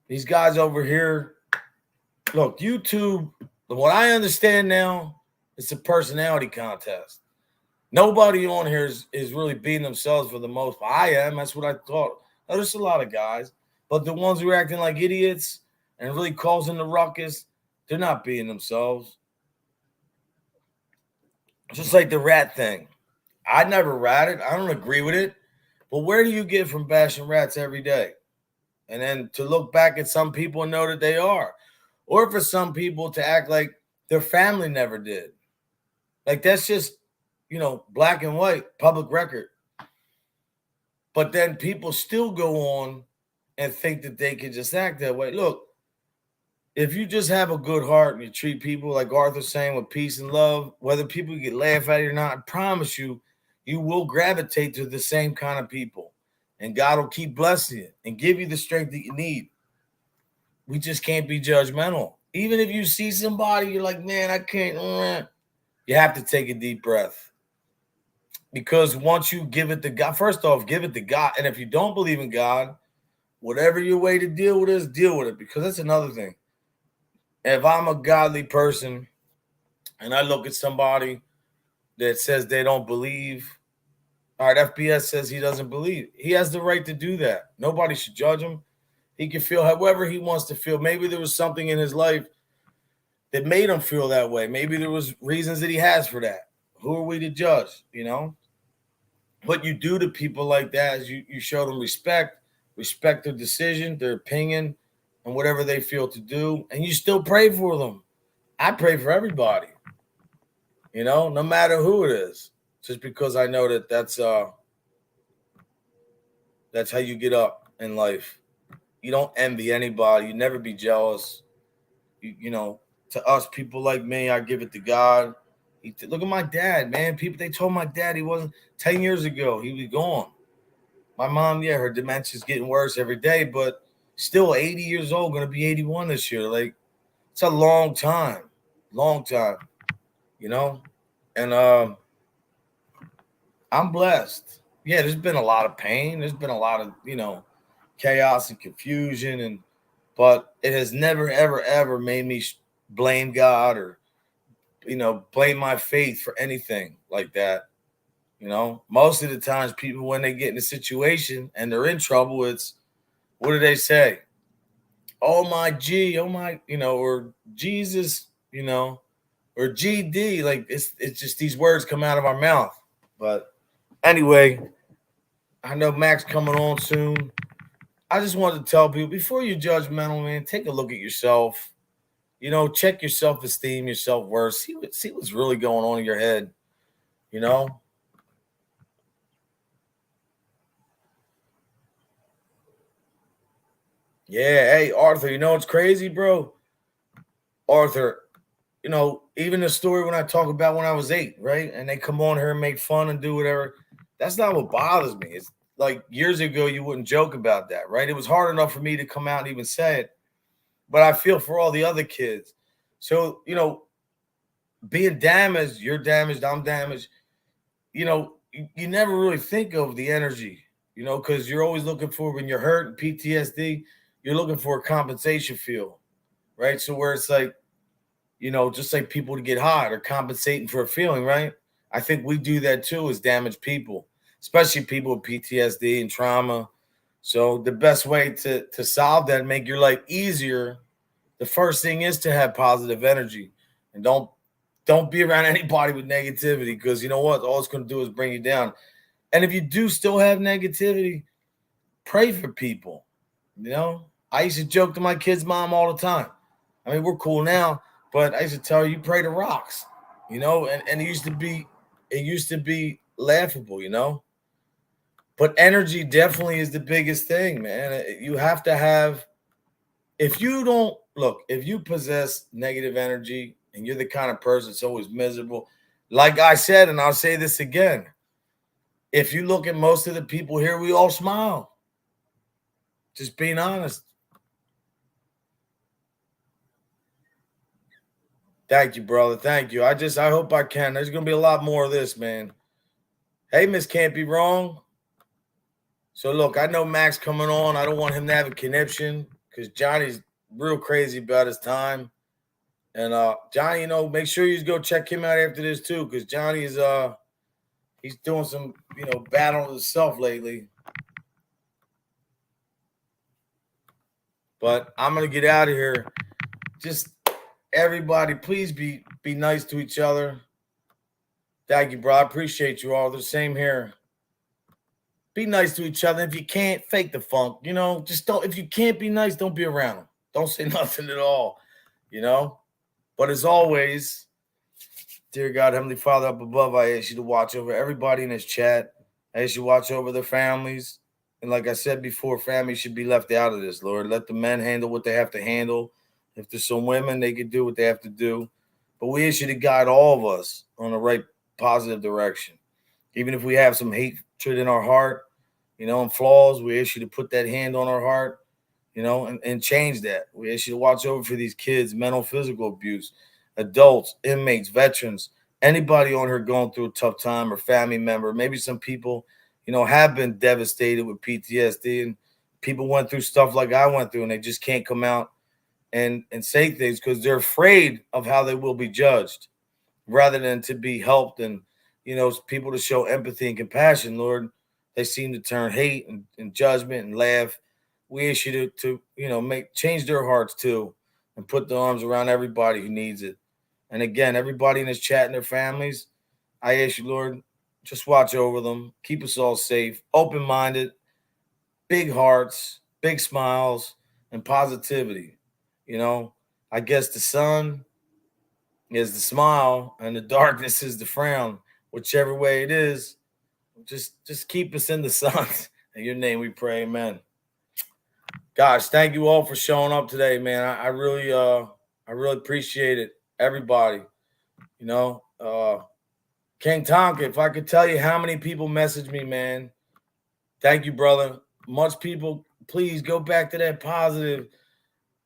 these guys over here. Look, YouTube, what I understand now, it's a personality contest. Nobody on here is really being themselves for the most part. I am. That's what I thought. Now, there's a lot of guys. But the ones who are acting like idiots and really causing the ruckus, they're not being themselves. Just like the rat thing. I never ratted. I don't agree with it. But where do you get from bashing rats every day? And then to look back at some people and know that they are. Or for some people to act like their family never did. Like that's just, black and white, public record. But then people still go on and think that they can just act that way. Look, if you just have a good heart and you treat people like Arthur's saying with peace and love, whether people get laugh at you or not, I promise you, you will gravitate to the same kind of people. And God will keep blessing you and give you the strength that you need. We just can't be judgmental. Even if you see somebody, you're like, man, I can't. You have to take a deep breath. Because once you give it to God, first off, give it to God. And if you don't believe in God, whatever your way to deal with is, deal with it. Because that's another thing. If I'm a godly person and I look at somebody that says they don't believe, all right, FBS says he doesn't believe. He has the right to do that. Nobody should judge him. He can feel however he wants to feel. Maybe there was something in his life that made him feel that way. Maybe there was reasons that he has for that. Who are we to judge, What you do to people like that is you show them respect their decision, their opinion, and whatever they feel to do, and you still pray for them. I pray for everybody, no matter who it is, just because I know that that's how you get up in life. You don't envy anybody. You never be jealous. To us, people like me, I give it to God. Look at my dad, man. They told my dad he wasn't 10 years ago. He was gone. My mom, her dementia's getting worse every day, but still 80 years old, going to be 81 this year. Like, it's a long time, And I'm blessed. Yeah, there's been a lot of pain. There's been a lot of, chaos and confusion, but it has never, ever, ever made me blame God or, blame my faith for anything like that. Most of the times people, when they get in a situation and they're in trouble, it's, what do they say? Oh my G, oh my, or Jesus, or GD. Like it's just these words come out of our mouth. But anyway, I know Mac's coming on soon. I just wanted to tell people, before you judgmental, man, take a look at yourself. Check your self-esteem, your self-worth. See what's really going on in your head. Yeah, hey, Arthur, it's crazy, bro? Arthur, even the story when I talk about when I was 8, right? And they come on here and make fun and do whatever. That's not what bothers me. It's like years ago, you wouldn't joke about that, right? It was hard enough for me to come out and even say it. But I feel for all the other kids. So, being damaged, you're damaged, I'm damaged. You never really think of the energy, because you're always looking for, when you're hurt and PTSD, you're looking for a compensation feel, right? So where it's like, just like people to get high, they're compensating for a feeling, right? I think we do that too as damaged people, especially people with PTSD and trauma. So the best way to solve that and make your life easier, the first thing is to have positive energy. And don't be around anybody with negativity, because you know what? All it's going to do is bring you down. And if you do still have negativity, pray for people. You know, I used to joke to my kid's mom all the time. I mean, we're cool now, but I used to tell her, you pray to rocks, you know, and it used to be laughable, you know. But energy definitely is the biggest thing, man. You have to have, if you don't look, if you possess negative energy and you're the kind of person that's always miserable, like I said, and I'll say this again, if you look at most of the people here, we all smile. Just being honest. Thank you, brother. Thank you. I hope I can. There's gonna be a lot more of this, man. Hey, Miss Can't Be Wrong. So look, I know Max coming on. I don't want him to have a conniption because Johnny's real crazy about his time. And Johnny, you know, make sure you go check him out after this too, because Johnny is he's doing some, you know, battling himself lately. But I'm gonna get out of here. Just everybody, please be nice to each other. Thank you, bro. I appreciate you all. The same here. Be nice to each other. If you can't, fake the funk. You know, just don't. If you can't be nice, don't be around them. Don't say nothing at all. You know. But as always, dear God, Heavenly Father up above, I ask you to watch over everybody in this chat. I ask you to watch over their families. And like I said before, families should be left out of this, Lord. Let the men handle what they have to handle. If there's some women, they can do what they have to do. But we ask you to guide all of us on the right positive direction. Even if we have some hatred in our heart, you know, and flaws, we ask you to put that hand on our heart, you know, and change that. We ask you to watch over for these kids, mental, physical abuse, adults, inmates, veterans, anybody on here going through a tough time or family member. Maybe some people, you know, have been devastated with PTSD, and people went through stuff like I went through and they just can't come out and say things because they're afraid of how they will be judged rather than to be helped and, you know, people to show empathy and compassion. Lord, they seem to turn hate and judgment and laugh. We ask you to you know, change their hearts too and put the arms around everybody who needs it. And again, everybody in this chat and their families, I ask you, Lord, just watch over them. Keep us all safe, open-minded, big hearts, big smiles, and positivity. You know, I guess the sun is the smile and the darkness is the frown. Whichever way it is, just keep us in the sun. In your name we pray, amen. Gosh, thank you all for showing up today, man. I really appreciate it. Everybody. You know, King Tonka, if I could tell you how many people message me, man. Thank you, brother. Much people, please go back to that positive.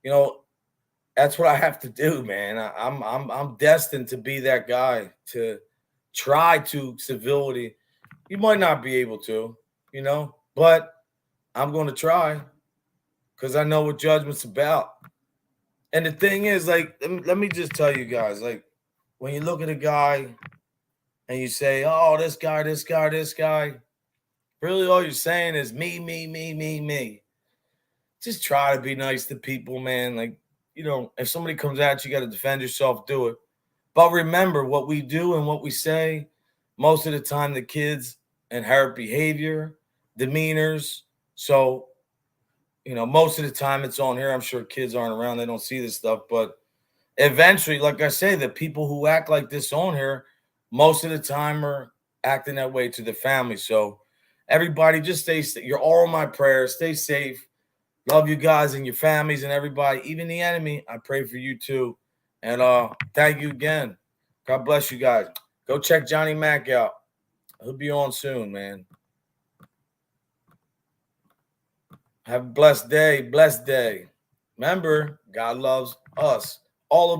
You know, that's what I have to do, man. I'm destined to be that guy, to try to civility. You might not be able to, you know, but I'm going to try because I know what judgment's about. And the thing is, like, let me just tell you guys, like, when you look at a guy and you say, oh, this guy, this guy, this guy, really all you're saying is me, me, me, me, me. Just try to be nice to people, man. Like, you know, if somebody comes at you, you got to defend yourself, do it. But remember, what we do and what we say, most of the time the kids inherit behavior, demeanors. So, you know, most of the time it's on here. I'm sure kids aren't around. They don't see this stuff. But eventually, like I say, the people who act like this on here, most of the time are acting that way to the family. So everybody just you're all in my prayers. Stay safe. Love you guys and your families and everybody, even the enemy. I pray for you too. And thank you again. God bless you guys. Go check Johnny Mac out. He'll be on soon, man. Have a blessed day. Blessed day. Remember, God loves us. All of us.